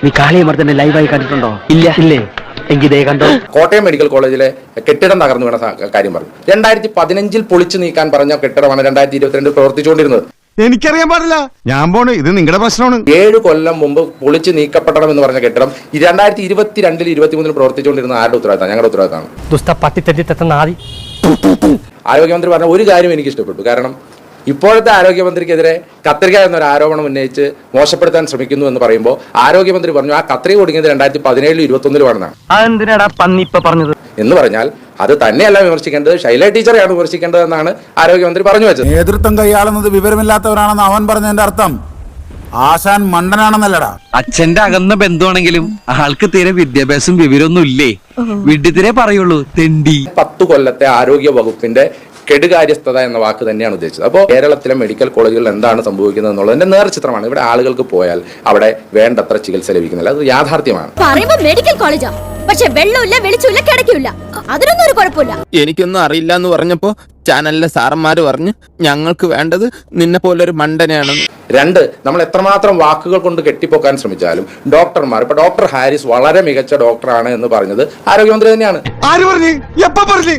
നീ കാളിയമർദ്ദനെ ലൈവായി കണ്ടിട്ടുണ്ടോ? ഇല്ലേ എങ്കിൽ കണ്ടോ. കോട്ടയം മെഡിക്കൽ കോളേജിലെ കെട്ടിടം തകർന്നു വീണ കാര്യം പറഞ്ഞു. 2015 പൊളിച്ചു നീക്കാൻ പറഞ്ഞ കെട്ടിടമാണ് 2022 പ്രവർത്തിച്ചുകൊണ്ടിരുന്നത്. എനിക്കറിയാൻ പാടില്ല, ഞാൻ പോണ്, ഇത് നിങ്ങളുടെ പ്രശ്നമാണ്. 7 കൊല്ലം മുമ്പ് പൊളിച്ച് നീക്കപ്പെടണം എന്ന് പറഞ്ഞ കെട്ടിടം 2022 23 പ്രവർത്തിച്ചുകൊണ്ടിരുന്ന ആരുടെ ഉത്തരവാദിത്തമാണ്? ഞങ്ങളുടെ ഉത്തരവാദിത്തമാണ്. ആരോഗ്യമന്ത്രി പറഞ്ഞ ഒരു കാര്യം എനിക്ക് ഇഷ്ടപ്പെട്ടു. കാരണം ഇപ്പോഴത്തെ ആരോഗ്യമന്ത്രിക്കെതിരെ കത്രിക എന്നൊരു ആരോപണം ഉന്നയിച്ച് മോശപ്പെടുത്താൻ ശ്രമിക്കുന്നു എന്ന് പറയുമ്പോൾ ആരോഗ്യമന്ത്രി പറഞ്ഞു ആ കത്രിക കൊടുക്കുന്നത് 2017 21 എന്ന് പറഞ്ഞാൽ അത് തന്നെയല്ല വിമർശിക്കേണ്ടത്, ശൈല ടീച്ചറെയാണ് വിമർശിക്കേണ്ടത് എന്നാണ് ആരോഗ്യമന്ത്രി പറഞ്ഞു വെച്ചത്. നേതൃത്വം കൈയാളുന്നത് വിവരമില്ലാത്തവരാണെന്ന് അവൻ പറഞ്ഞതിന്റെ അർത്ഥം ആശാൻ മണ്ടനാണെന്നല്ലടാ. അച്ഛന്റെ അകന്ന ബന്ധുവാണെങ്കിലും ആൾക്ക് തീരെ വിദ്യാഭ്യാസം വിവരമൊന്നും ഇല്ലേ, വിഡ്ഢിത്തിരെ പറയുള്ളൂ, തെണ്ടി. 10 കൊല്ലത്തെ ആരോഗ്യ വകുപ്പിന്റെ കെടുകാര്യസ്ഥത എന്ന വാക്ക് തന്നെയാണ് ഉദ്ദേശിച്ചത്. അപ്പോൾ കേരളത്തിലെ മെഡിക്കൽ കോളേജുകളിൽ എന്താണ് സംഭവിക്കുന്നത് എന്നുള്ളതിന്റെ നേർചിത്രമാണ്. ഇവിടെ ആളുകൾക്ക് പോയാൽ അവിടെ വേണ്ടത്ര ചികിത്സ ലഭിക്കുന്നില്ല, അത് യാഥാർത്ഥ്യമാണ്. മെഡിക്കൽ കോളേജാ, പക്ഷെ വെള്ളമില്ല, വെളിച്ചമില്ല, കിടക്കില്ല, അതിനൊന്നും ഒരു കുഴപ്പമില്ല. എനിക്കൊന്നും അറിയില്ല എന്ന് പറഞ്ഞപ്പോ ചാനലിലെ സാറന്മാര് പറഞ്ഞു ഞങ്ങൾക്ക് വേണ്ടത് നിന്നെ പോലൊരു മണ്ടനെയാണ്. 2, നമ്മൾ എത്രമാത്രം വാക്കുകൾ കൊണ്ട് കെട്ടിപ്പൊക്കാൻ ശ്രമിച്ചാലും ഡോക്ടർമാർ, ഇപ്പൊ ഡോക്ടർ ഹാരിസ് വളരെ മികച്ച ഡോക്ടറാണ് എന്ന് പറഞ്ഞത് ആരോഗ്യമന്ത്രി തന്നെയാണ്. ആര് പറഞ്ഞു? എപ്പ പറഞ്ഞു?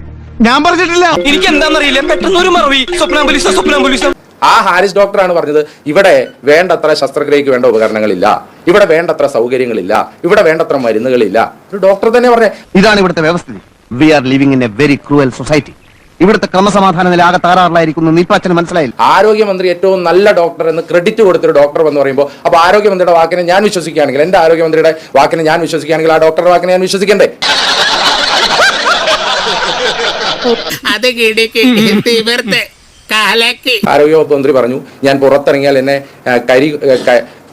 ഞാൻ പറഞ്ഞിട്ടില്ല. എനിക്ക് എന്താണെന്നറിയില്ല, പെട്ടെന്ന് ഒരു മറവി. സ്വപ്നാംബുലിസം. ആ ഹാരിസ് ഡോക്ടറാണ് പറഞ്ഞത് ഇവിടെ വേണ്ടത്ര ശസ്ത്രക്രിയക്ക് വേണ്ട ഉപകരണങ്ങളില്ല, ഇവിടെ വേണ്ടത്ര സൗകര്യങ്ങളില്ല, ഇവിടെ വേണ്ടത്ര മരുന്നുകളില്ല. ഒരു ഡോക്ടർ തന്നെ പറഞ്ഞേ. ഇതാണ് ഇവിടുത്തെ വ്യവസ്ഥിതി. We are living in a very cruel society. ഇവിടുത്തെ ക്രമസമാധാന നില ആകെ താറാറിലായിരിക്കുന്നു. നീപ്പാച്ചന് മനസ്സിലായില്ല. ആരോഗ്യമന്ത്രി ഏറ്റവും നല്ല ഡോക്ടർ എന്ന് ക്രെഡിറ്റ് കൊടുത്തൊരു ഡോക്ടർ എന്ന് പറയുമ്പോൾ അപ്പൊ ആരോഗ്യമന്ത്രിയുടെ വാക്കിനെ ഞാൻ വിശ്വസിക്കുകയാണെങ്കിൽ, എന്റെ ആരോഗ്യമന്ത്രിയുടെ വാക്കിനെ ഞാൻ വിശ്വസിക്കുകയാണെങ്കിൽ ആ ഡോക്ടറുടെ വാക്കിനെ ഞാൻ വിശ്വസിക്കണ്ടേ? ആരോഗ്യവകുപ്പ് മന്ത്രി പറഞ്ഞു ഞാൻ പുറത്തിറങ്ങിയാൽ എന്നെ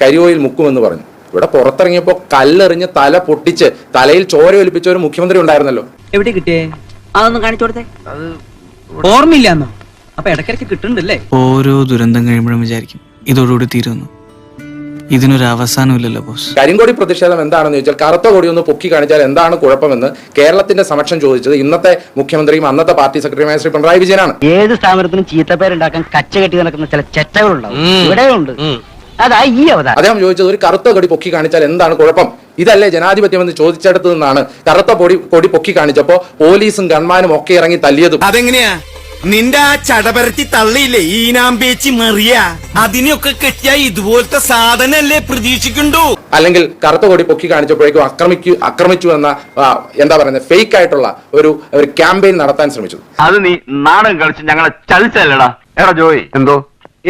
കരിയോയിൽ മുക്കുമെന്ന് പറഞ്ഞു. ഇവിടെ പുറത്തിറങ്ങിയപ്പോ കല്ലെറിഞ്ഞ് തല പൊട്ടിച്ച് തലയിൽ ചോര ഒലിപ്പിച്ച ഒരു മുഖ്യമന്ത്രി ഉണ്ടായിരുന്നല്ലോ. എവിടെ കിട്ടിയേ? അതൊന്നും കാണിച്ചു കൊടുത്തേ. ഓർമ്മയില്ലാന്നോ? അപ്പൊ ഇടയ്ക്കിടയ്ക്ക് കിട്ടുന്നുണ്ടല്ലേ? ഓരോ ദുരന്തം കഴിയുമ്പോഴും വിചാരിക്കും ഇതോടുകൂടി തീരുന്നു. ഇതിനൊരു അവസാനമില്ലല്ലോ ബോസ്. കരിങ്കൊടി പ്രതിഷേധം എന്താണെന്ന് ചോദിച്ചാൽ കറുത്ത കൊടി ഒന്ന് പൊക്കി കാണിച്ചാൽ എന്താണ് കുഴപ്പമെന്ന് കേരളത്തിന്റെ സമക്ഷം ചോദിച്ചത് ഇന്നത്തെ മുഖ്യമന്ത്രിയും അന്നത്തെ പാർട്ടി സെക്രട്ടറിയുമായ ശ്രീ പിണറായി വിജയനാണ്. ഏത് സ്ഥാപനത്തിനും ചീത്തപ്പേരുണ്ടാക്കാൻ കച്ച കെട്ടി നടക്കുന്ന ചില ചെറ്റകളുണ്ടാവും, ഇവിടെയുണ്ട്. അതാ ഈ അവതാരം. അദ്ദേഹം ചോദിച്ചത് ഒരു കറുത്ത കൊടി പൊക്കി കാണിച്ചാൽ എന്താണ് കുഴപ്പം, ഇതല്ലേ ജനാധിപത്യം എന്ന് ചോദിച്ചെടുത്തു നിന്നാണ് കറുത്ത കൊടി പൊക്കി കാണിച്ചപ്പോ പോലീസും ഗൺമാനും ഒക്കെ ഇറങ്ങി തല്ലിയതും. അതെങ്ങനെയാ? നിന്റെ ആ ചടപരത്തി തള്ളിയില്ലേ ഈനാമ്പേച്ചി മറിയ, അതിനെയൊക്കെ കെട്ടിയ ഇതുപോലത്തെ സാധനല്ലേ പ്രതീക്ഷിക്കണ്ടു. അല്ലെങ്കിൽ കറുത്ത കൊടി പൊക്കി കാണിച്ചപ്പോഴേക്കും ആക്രമിച്ചു എന്ന എന്താ പറയുന്നത് ഫേക്ക് ആയിട്ടുള്ള ഒരു ക്യാമ്പയിൻ നടത്താൻ ശ്രമിച്ചു. അത് നീ നാടകം കളിച്ച് ഞങ്ങളെ ചതിച്ചല്ലടാ. എടാ ജോയി, എന്തോ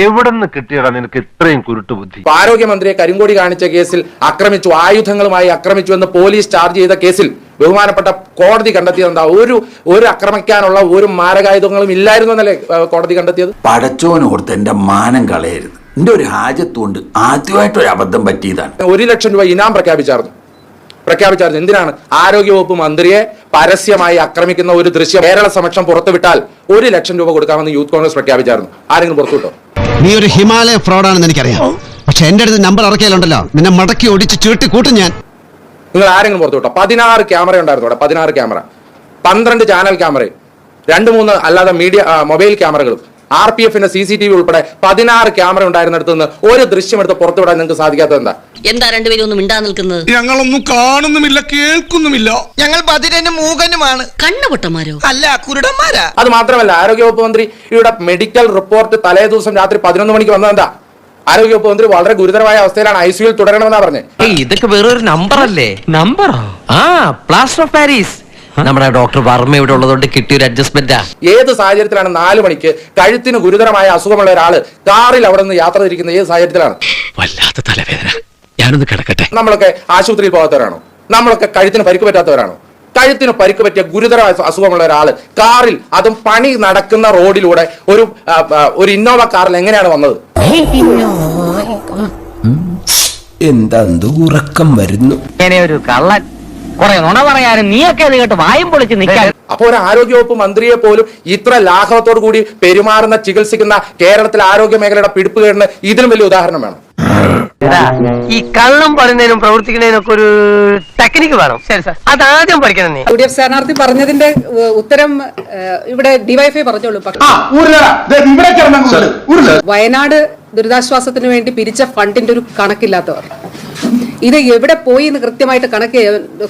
എവിടെ നിന്ന് കിട്ടിയടാ നിനക്ക് ഇത്രയും കുരുട്ട് ബുദ്ധി? ആരോഗ്യമന്ത്രിയെ കരിങ്കൊടി കാണിച്ച കേസിൽ ആക്രമിച്ചു, ആയുധങ്ങളുമായി ആക്രമിച്ചു എന്ന് പോലീസ് ചാർജ് ചെയ്ത കേസിൽ ബഹുമാനപ്പെട്ട കോടതി കണ്ടെത്തിയത് എന്താ? ഒരു ആക്രമിക്കാനുള്ള ഒരു മാരകായുധങ്ങളും ഇല്ലായിരുന്നു എന്നല്ലേ കോടതി കണ്ടെത്തിയത്? പടച്ചോനോർത്ത് എന്റെ മാനം കളയരുത്. എന്റെ ഒരു ഹാജത്തുകൊണ്ട് ആദ്യമായിട്ടൊരു അബദ്ധം പറ്റിയതാണ്. 1 ലക്ഷം രൂപ ഇനാം പ്രഖ്യാപിച്ചായിരുന്നു. എന്തിനാണ്? ആരോഗ്യവകുപ്പ് മന്ത്രിയെ പരസ്യമായി ആക്രമിക്കുന്ന ഒരു ദൃശ്യം കേരള സമക്ഷം പുറത്തുവിട്ടാൽ 1 ലക്ഷം രൂപ കൊടുക്കാമെന്ന് യൂത്ത് കോൺഗ്രസ് പ്രഖ്യാപിച്ചായിരുന്നു. ആരെങ്കിലും പുറത്തുവിട്ടോ? നീ ഒരു ഹിമാലയ ഫ്രോഡാണെന്ന് എനിക്കറിയാം, പക്ഷെ എന്റെ അടുത്ത് നമ്പർ ഇറക്കിയാലുണ്ടല്ലോ നിന്നെ മടക്കി ഒടിച്ച് ചീട്ടി കൂട്ടും ഞാൻ. നിങ്ങൾ ആരെങ്കിലും പുറത്തുവിട്ടോ? 16 ക്യാമറ ഉണ്ടായിരുന്നു അവിടെ. 16 ക്യാമറ, 12 ചാനൽ ക്യാമറയും 2-3 അല്ലാതെ മൊബൈൽ ക്യാമറകളും RPF-ന്റെ CCTV ഉൾപ്പെടെ 16 ക്യാമറ ഉണ്ടായിരുന്നിടത്ത് നിന്ന് ഒരു ദൃശ്യം എടുത്ത് പുറത്തുവിടാൻ നിങ്ങൾക്ക് സാധിക്കാത്തത് എന്താ? എന്താ രണ്ടുപേരും ഒന്നും മിണ്ടാ നിൽക്കുന്നത്? ഞങ്ങളൊന്നും കാണുന്നുമില്ല, കേൾക്കുന്നുമില്ല. ഞങ്ങൾ ബധിരനും മൂകനുമാണ്. കണ്ണുപൊട്ടന്മാരോ? അല്ല, കുരുടന്മാരാ. അത് മാത്രമല്ല ആരോഗ്യവകുപ്പ് മന്ത്രിയുടെ മെഡിക്കൽ റിപ്പോർട്ട് തലേ ദിവസം രാത്രി 11 മണിക്ക് വന്നതെന്താ? ആരോഗ്യവകുപ്പ് മന്ത്രി വളരെ ഗുരുതരമായ അവസ്ഥയിലാണ്, ICU-ൽ തുടരണമെന്നാ പറഞ്ഞത്. ഇതൊക്കെ വേറൊരു നമ്പർ അല്ലേ? നമ്പറോ? Plaster of Paris. നമ്മുടെ ഡോക്ടർ വർമ്മ ഇവിടെ ഉള്ളതുകൊണ്ട് കിട്ടിയൊരു അഡ്ജസ്റ്റ്മെന്റാ. ഏത് സാഹചര്യത്തിലാണ് 4 മണിക്ക് കഴുത്തിന് ഗുരുതരമായ അസുഖമുള്ള ഒരാള് കാറിൽ അവിടെ നിന്ന് യാത്ര തിരിക്കുന്ന ഏത് സാഹചര്യത്തിലാണ്? വല്ലാത്ത തലവേദന, ഞാനൊന്ന് കിടക്കട്ടെ. നമ്മളൊക്കെ ആശുപത്രിയിൽ പോകാത്തവരാണോ? നമ്മളൊക്കെ കഴുത്തിന് പരിക്ക് പറ്റാത്തവരാണോ? കഴുത്തിന് പരിക്ക് പറ്റിയ ഗുരുതര അസുഖമുള്ള ഒരാള് കാറിൽ, അതും പണി നടക്കുന്ന റോഡിലൂടെ ഒരു ഇന്നോവ കാറിൽ എങ്ങനെയാണ് വന്നത്? എന്താ ഉറക്കം വരുന്നു? ഒരു കള്ളൻ കുറെ നുണ പറയാനും നീയൊക്കെ അത് കേട്ട് വായും പൊളിച്ച് നിൽക്കാൻ. അപ്പൊ ഒരു ആരോഗ്യവകുപ്പ് മന്ത്രിയെ പോലും ഇത്ര ലാഘവത്തോടു കൂടി പെരുമാറുന്ന ചികിത്സിക്കുന്ന കേരളത്തിലെ ആരോഗ്യ മേഖലയുടെ പിടിപ്പുകേടിന് ഇതിലും വലിയ ഉദാഹരണം വേണം. ഈ കള്ളം പറയുന്നതിനും പ്രവർത്തിക്കുന്നതിനും ഒക്കെ ഒരു ടെക്നിക്ക് വേണം. ശരി സാർ, അതാദ്യം പഠിക്കണം. നീ UDF സ്ഥാനാർത്ഥി പറഞ്ഞതിന്റെ ഉത്തരം ഇവിടെ DYFI പറഞ്ഞോളൂ. വയനാട് ദുരിതാശ്വാസത്തിന് വേണ്ടി പിരിച്ച ഫണ്ടിന്റെ ഒരു കണക്കില്ലാത്തവർ ഇത് എവിടെ പോയി എന്ന് കൃത്യമായിട്ട്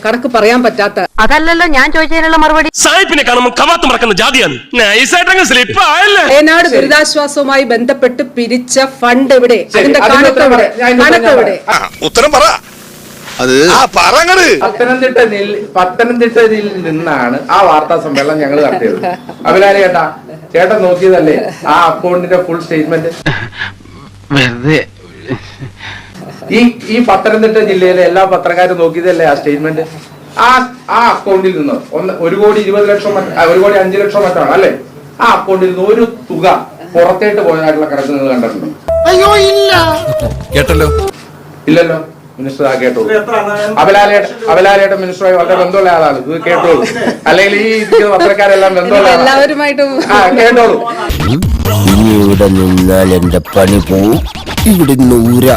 കണക്ക് പറയാൻ പറ്റാത്ത. അതല്ലല്ലോ ഞാൻ ചോദിച്ചതിനുള്ള മറുപടി. സായിപ്പിനെ കാണുമ്പോൾ കവാത്ത് മറക്കുന്ന ജാതിയാണ്. നൈസായിട്ടങ്ങ് സ്ലിപ്പ് ആയല്ലേ. വയനാട് ദുരിതാശ്വാസവുമായി ബന്ധപ്പെട്ട് പിരിച്ച ഫണ്ട് എവിടെ? അതിന്റെ കണക്ക് എവിടെ? ഉത്തരം പറ. പത്തനംതിട്ടയിൽ നിന്നാണ് ആ വാർത്താ സമ്മേളനം ഞങ്ങൾ നടത്തിയത്. അഭിലാലി ചേട്ടൻ നോക്കിയതല്ലേ ആ അക്കൗണ്ടിന്റെ ഫുൾ സ്റ്റേറ്റ്മെന്റ്? വെറുതെ ഈ പത്തനംതിട്ട ജില്ലയിലെ എല്ലാ പത്രക്കാരും നോക്കിയതല്ലേ ആ സ്റ്റേറ്റ്മെന്റ്? ആ അക്കൗണ്ടിൽ നിന്ന് 1,20,00,000 1,05,00,000 മറ്റാണ് അല്ലെ? ആ അക്കൗണ്ടിൽ നിന്ന് ഒരു തുക പുറത്തേട്ട് പോയതായിട്ടുള്ള കണക്ക് നിങ്ങൾ കണ്ടിട്ടുണ്ടോ? അയ്യോ ഇല്ല. കേട്ടല്ലോ? ഇല്ലല്ലോ. മിനിസ്റ്റർ ആ കേട്ടോളൂ. അബലാലയുടെ മിനിസ്റ്ററുമായി വളരെ ബന്ധമുള്ള ആളാണ്. ഇത് കേട്ടോളൂ. അല്ലെങ്കിൽ ഈ പത്രക്കാരെല്ലാം ബന്ധമുള്ള എല്ലാവരുമായിട്ടും കേട്ടോളൂ. ഇനി ഇവിടെ നിന്നാൽ എന്റെ പണി പോവും. ഇവിടെ നൂരാ.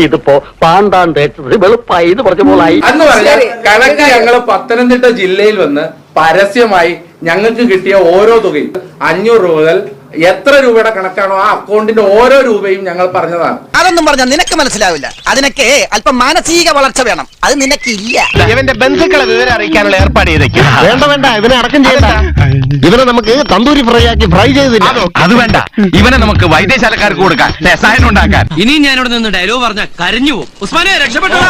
ഇതിപ്പോ പാണ്ടാൻ തേച്ചത് വെളുപ്പായി പറഞ്ഞ പോലായി. അന്ന് പറഞ്ഞാൽ കണക്ക് ഞങ്ങള് പത്തനംതിട്ട ജില്ലയിൽ വന്ന് പരസ്യമായി ഞങ്ങൾക്ക് കിട്ടിയ ഓരോ തുകയും 500 രൂപ മുതൽ എത്ര രൂപയുടെ കണക്കാണോ ആ അക്കൗണ്ടിന്റെ ഓരോ രൂപയും ഞങ്ങൾ പറഞ്ഞതാണ്. അതൊന്നും പറഞ്ഞാൽ നിനക്ക് മനസ്സിലാവില്ല. അതിനൊക്കെ അല്പം മാനസിക വളർച്ച വേണം. അത് നിനക്കില്ല. ഇവന്റെ ബന്ധുക്കളെ വിവരം അറിയിക്കാനുള്ള ഏർപ്പാട് ചെയ്തേക്കും. വേണ്ട ഇവനെ അടക്കം ചെയ്യണ്ട. ഇവനെ നമുക്ക് തന്തൂരി ഫ്രൈ ആക്കി ഫ്രൈ ചെയ്തില്ല. അത് വേണ്ട, ഇവനെ നമുക്ക് വൈദ്യശാലക്കാർക്ക് കൊടുക്കാൻ രസായനം ഉണ്ടാക്കാൻ. ഇനി ഞാനിവിടെ നിന്ന് ഡയലോഗ് പറഞ്ഞാൽ കരഞ്ഞു പോകും. ഉസ്മാനെ രക്ഷപ്പെട്ടോ.